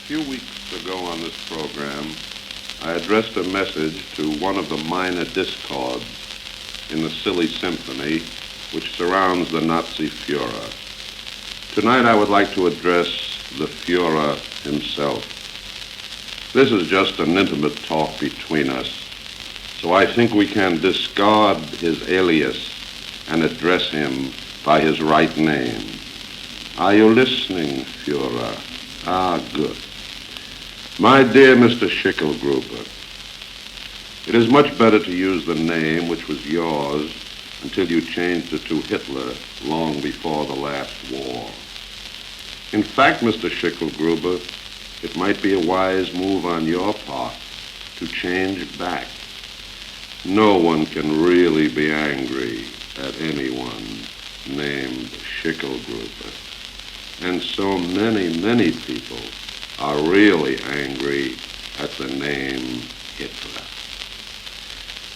few weeks ago on this program, I addressed a message to one of the minor discords in the silly symphony which surrounds the Nazi Führer. Tonight I would like to address the Führer himself. This is just an intimate talk between us, so I think we can discard his alias and address him by his right name. Are you listening, Führer? Ah, good. My dear Mr. Schickelgruber, it is much better to use the name which was yours until you changed it to Hitler long before the last war. In fact, Mr. Schickelgruber, it might be a wise move on your part to change back. No one can really be angry at anyone named Schickelgruber. And so many people are really angry at the name Hitler.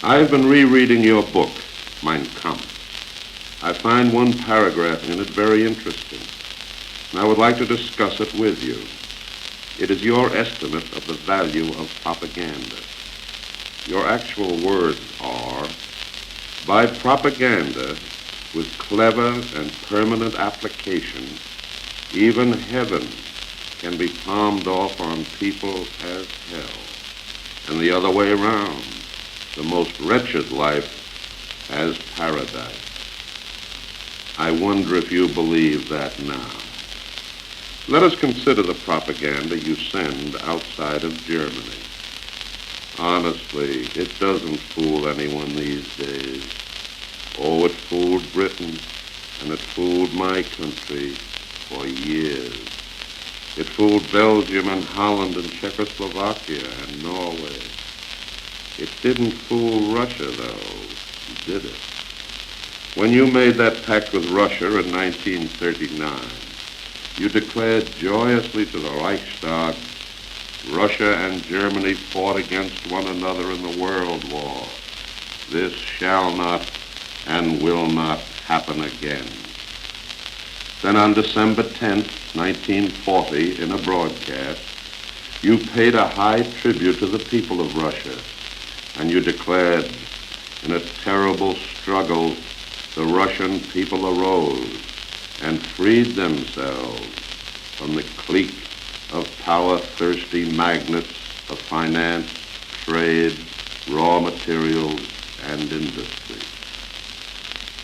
I've been rereading your book, Mein Kampf. I find one paragraph in it very interesting, and I would like to discuss it with you. It is your estimate of the value of propaganda. Your actual words are, by propaganda, with clever and permanent application, even heaven can be palmed off on people as hell. And the other way around, the most wretched life as paradise. I wonder if you believe that now. Let us consider the propaganda you send outside of Germany. Honestly, it doesn't fool anyone these days. Oh, it fooled Britain, and it fooled my country for years. It fooled Belgium and Holland and Czechoslovakia and Norway. It didn't fool Russia, though, did it? When you made that pact with Russia in 1939, you declared joyously to the Reichstag, Russia and Germany fought against one another in the World War. This shall not and will not happen again. Then on December 10th, 1940, in a broadcast, you paid a high tribute to the people of Russia, and you declared, in a terrible struggle, the Russian people arose and freed themselves from the clique of power-thirsty magnates of finance, trade, raw materials, and industry.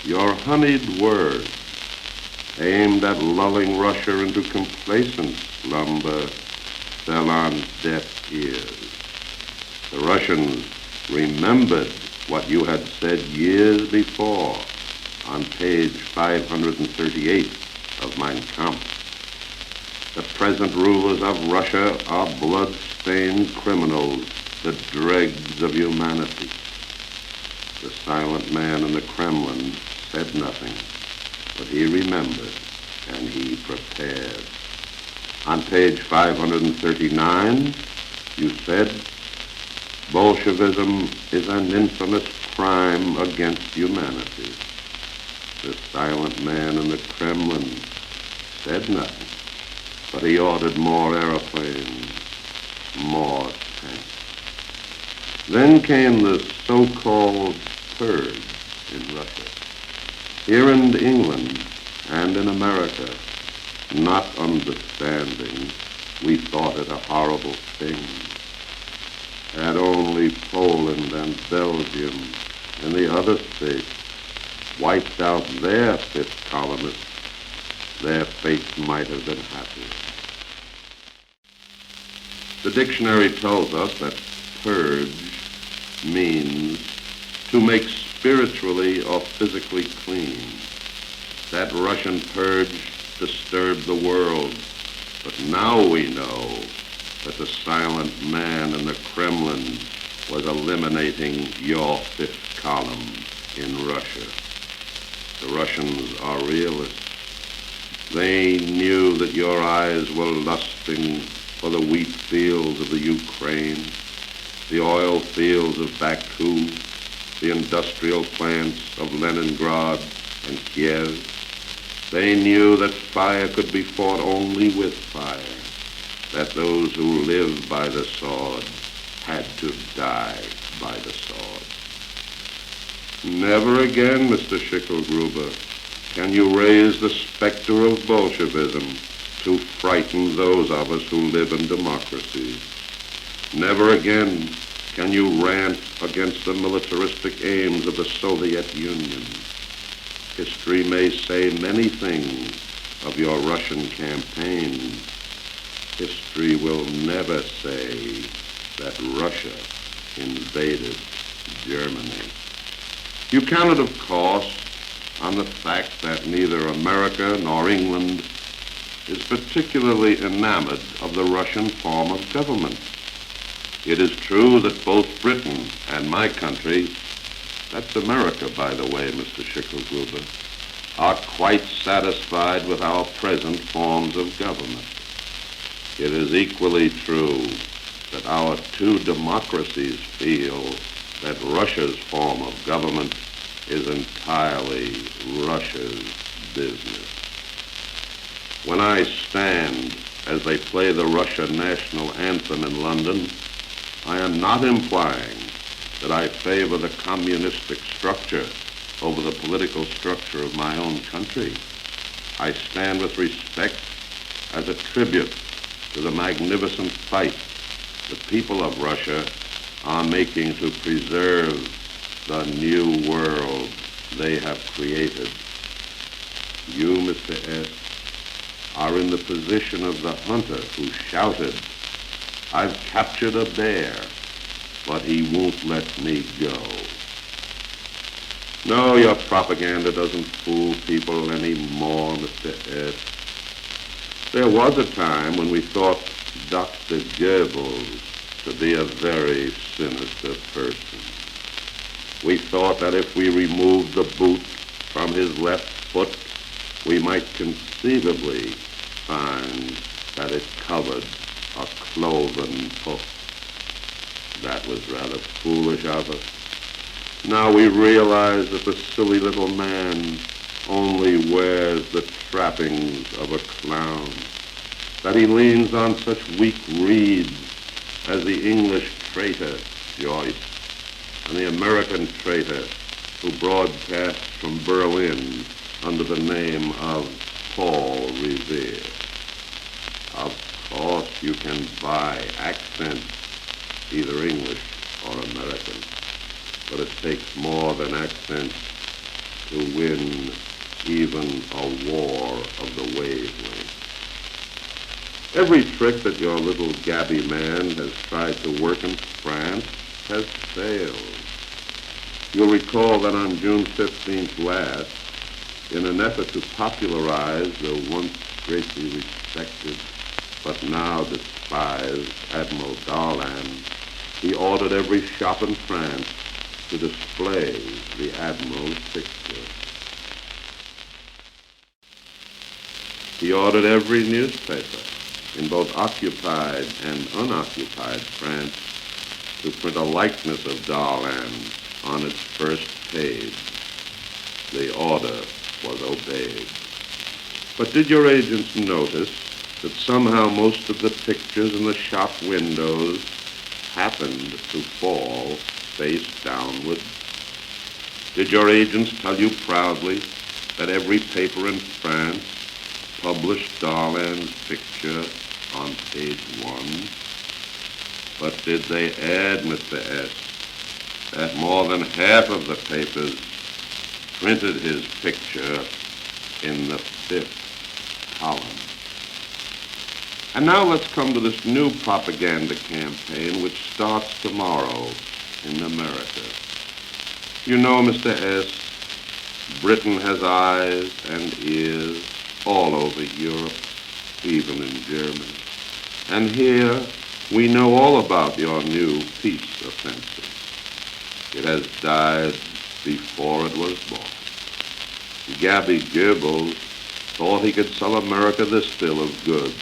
Your honeyed words, aimed at lulling Russia into complacent slumber, fell on deaf ears. The Russians remembered what you had said years before on page 538 of Mein Kampf. The present rulers of Russia are blood-stained criminals, the dregs of humanity. The silent man in the Kremlin said nothing, but he remembered and he prepared. On page 539, you said, Bolshevism is an infamous crime against humanity. The silent man in the Kremlin said nothing, but he ordered more airplanes, more tanks. Then came the so-called purge in Russia. Here in England and in America, not understanding, we thought it a horrible thing. Had only Poland and Belgium and the other states wiped out their fifth colonists, their fate might have been happy. The dictionary tells us that purge means to make spiritually or physically clean. That Russian purge disturbed the world, but now we know that the silent man in the Kremlin was eliminating your fifth column in Russia. The Russians are realists. They knew that your eyes were lusting for the wheat fields of the Ukraine, the oil fields of Baku, the industrial plants of Leningrad and Kiev. They knew that fire could be fought only with fire, that those who lived by the sword had to die by the sword. Never again, Mr. Schicklgruber, can you raise the specter of Bolshevism to frighten those of us who live in democracies. Never again can you rant against the militaristic aims of the Soviet Union. History may say many things of your Russian campaign. History will never say that Russia invaded Germany. You counted, of course, on the fact that neither America nor England is particularly enamored of the Russian form of government. It is true that both Britain and my country, that's America, by the way, Mr. Schicklgruber, are quite satisfied with our present forms of government. It is equally true that our two democracies feel that Russia's form of government is entirely Russia's business. When I stand as they play the Russian national anthem in London, I am not implying that I favor the communistic structure over the political structure of my own country. I stand with respect as a tribute to the magnificent fight the people of Russia are making to preserve the new world they have created. You, Mr. S., are in the position of the hunter who shouted, "I've captured a bear, but he won't let me go." No, your propaganda doesn't fool people anymore, Mr. S. There was a time when we thought Dr. Goebbels to be a very sinister person. We thought that if we removed the boot from his left foot, we might conceivably find that it covered a cloven hoof. That was rather foolish of us. Now we realize that the silly little man only wears the trappings of a clown, that he leans on such weak reeds as the English traitor Joyce and the American traitor who broadcasts from Berlin under the name of Paul Revere. Of course, you can buy accents, either English or American, but it takes more than accents to win even a war of the wavelength. Every trick that your little Gabby man has tried to work in France has failed. You'll recall that on June 15th last, in an effort to popularize the once greatly respected but now despised Admiral Darlan, he ordered every shop in France to display the Admiral's picture. He ordered every newspaper in both occupied and unoccupied France to print a likeness of Darlan on its first page. The order was obeyed. But did your agents notice that somehow most of the pictures in the shop windows happened to fall face downward? Did your agents tell you proudly that every paper in France published Darlan's picture on page 1? But did they add, Mr. S., that more than half of the papers printed his picture in the 5th column? And now let's come to this new propaganda campaign which starts tomorrow in America. You know, Mr. S., Britain has eyes and ears all over Europe, even in Germany. And here we know all about your new peace offensive. It has died before it was born. Gabby Goebbels thought he could sell America this bill of goods,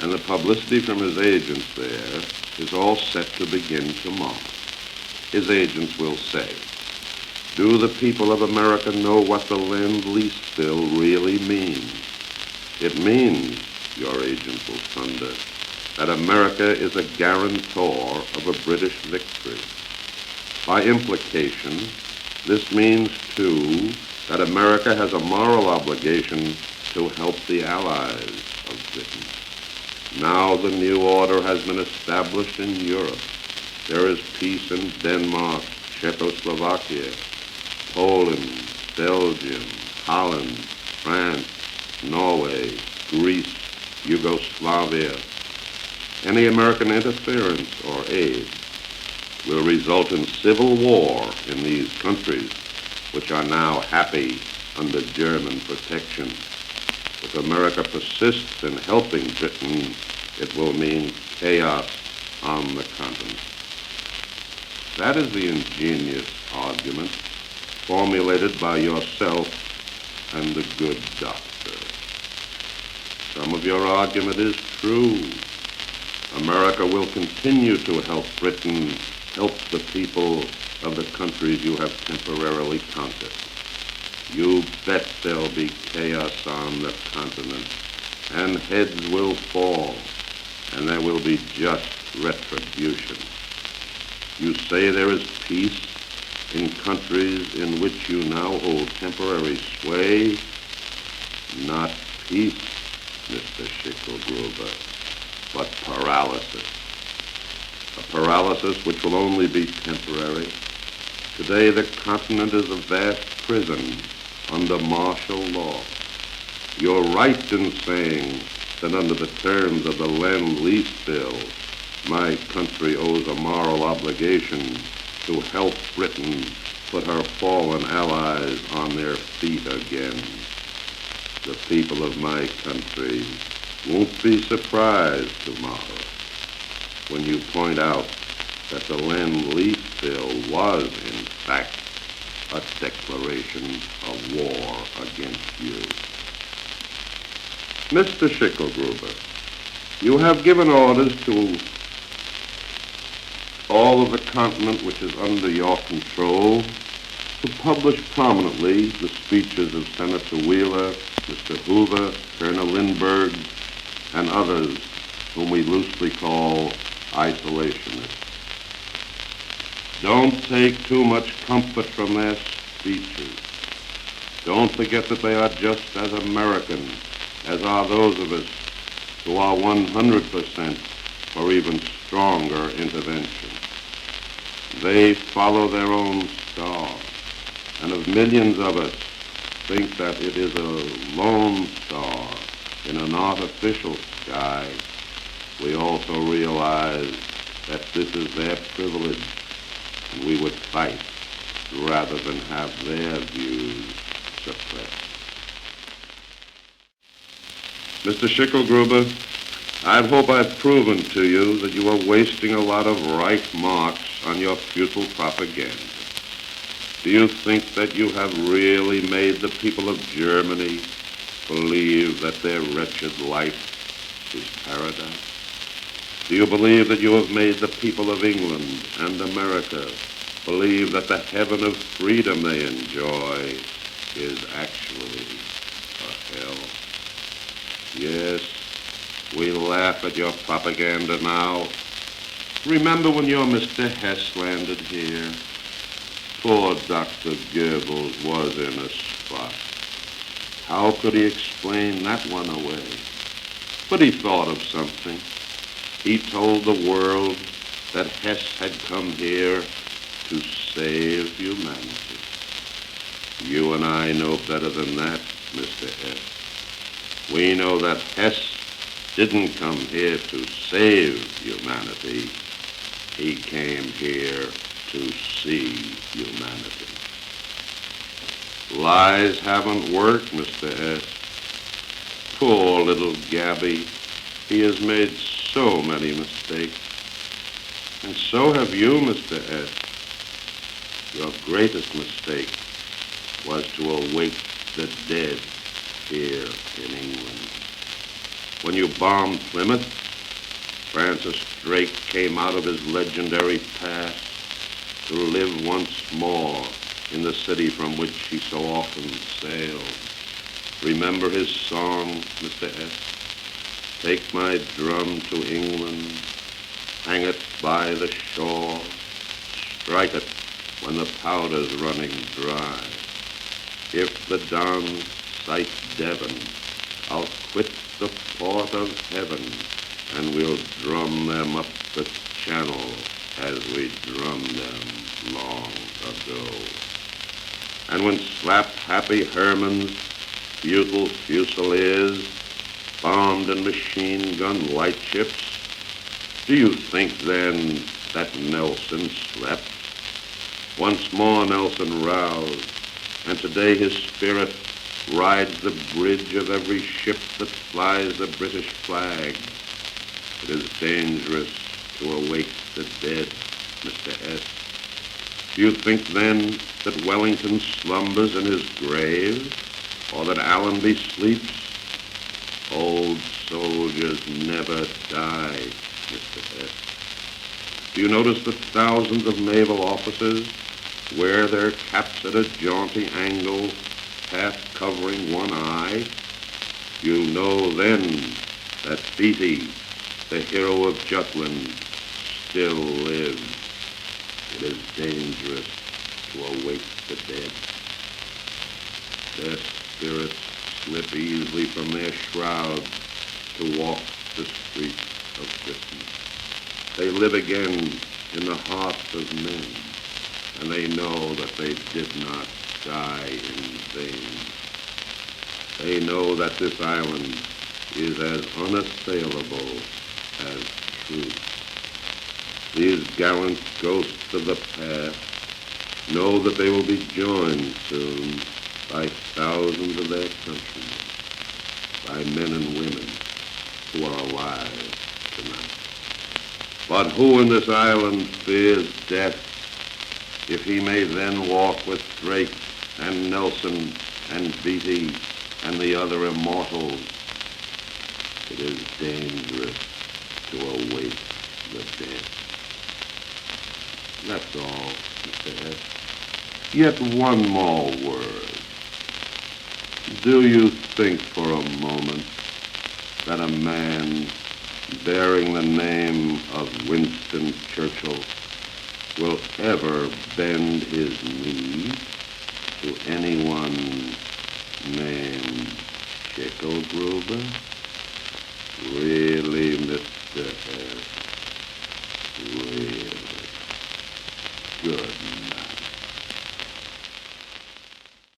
and the publicity from his agents there is all set to begin tomorrow. His agents will say, "Do the people of America know what the Lend-Lease bill really means?" It means, your agents will thunder, that America is a guarantor of a British victory. By implication, this means, too, that America has a moral obligation to help the allies of Britain. Now the new order has been established in Europe. There is peace in Denmark, Czechoslovakia, Poland, Belgium, Holland, France, Norway, Greece, Yugoslavia. Any American interference or aid will result in civil war in these countries, which are now happy under German protection. If America persists in helping Britain, it will mean chaos on the continent. That is the ingenious argument formulated by yourself and the good doctor. Some of your argument is true. America will continue to help Britain help the people of the countries you have temporarily conquered. You bet there'll be chaos on the continent, and heads will fall, and there will be just retribution. You say there is peace in countries in which you now hold temporary sway. Not peace, Mr. Schicklgruber, but paralysis. A paralysis which will only be temporary. Today the continent is a vast prison under martial law. You're right in saying that under the terms of the Lend-Lease Bill, my country owes a moral obligation to help Britain put her fallen allies on their feet again. The people of my country won't be surprised tomorrow when you point out that the Lend-Lease Bill was, in fact, a declaration of war against you. Mr. Schicklgruber, you have given orders to all of the continent which is under your control to publish prominently the speeches of Senator Wheeler, Mr. Hoover, Colonel Lindbergh, and others whom we loosely call isolationists. Don't take too much comfort from their speeches. Don't forget that they are just as American as are those of us who are 100% or even stronger intervention. They follow their own star, and if millions of us think that it is a lone star in an artificial sky, we also realize that this is their privilege, and we would fight rather than have their views suppressed. Mr. Schicklgruber, I hope I've proven to you that you are wasting a lot of right marks on your futile propaganda. Do you think that you have really made the people of Germany believe that their wretched life is paradise? Do you believe that you have made the people of England and America believe that the heaven of freedom they enjoy is actually a hell? Yes, we laugh at your propaganda now. Remember when your Mr. Hess landed here? Poor Dr. Goebbels was in a spot. How could he explain that one away? But he thought of something. He told the world that Hess had come here to save humanity. You and I know better than that, Mr. Hess. We know that Hess didn't come here to save humanity. He came here to see humanity. Lies haven't worked, Mr. Hess. Poor little Gabby. He has made so many mistakes. And so have you, Mr. S. Your greatest mistake was to awake the dead here in England. When you bombed Plymouth, Francis Drake came out of his legendary past to live once more in the city from which he so often sailed. Remember his song, Mr. S.? Take my drum to England, hang it by the shore, strike it when the powder's running dry. If the Don sight Devon, I'll quit the port of heaven, and we'll drum them up the channel as we drummed them long ago. And when slap-happy Herman's bugle fusiliers bombed and machine-gun lightships, do you think then that Nelson slept? Once more Nelson roused, and today his spirit rides the bridge of every ship that flies the British flag. It is dangerous to awake the dead, Mr. S. Do you think then that Wellington slumbers in his grave, or that Allenby sleeps? Old soldiers never die, Mr. S. Do you notice that thousands of naval officers wear their caps at a jaunty angle, half covering one eye? You know then that Beatty, the hero of Jutland, still lives. It is dangerous to awake the dead. Their spirits slip easily from their shrouds to walk the streets of Britain. They live again in the hearts of men, and they know that they did not die in vain. They know that this island is as unassailable as truth. These gallant ghosts of the past know that they will be joined soon by thousands of their countrymen, by men and women who are alive tonight. But who in this island fears death if he may then walk with Drake and Nelson and Beatty and the other immortals? It is dangerous to awake the dead. That's all, Mr. S. Yet one more word. Do you think for a moment that a man bearing the name of Winston Churchill will ever bend his knee to anyone named Schicklgruber? Really, Mr. S. Really?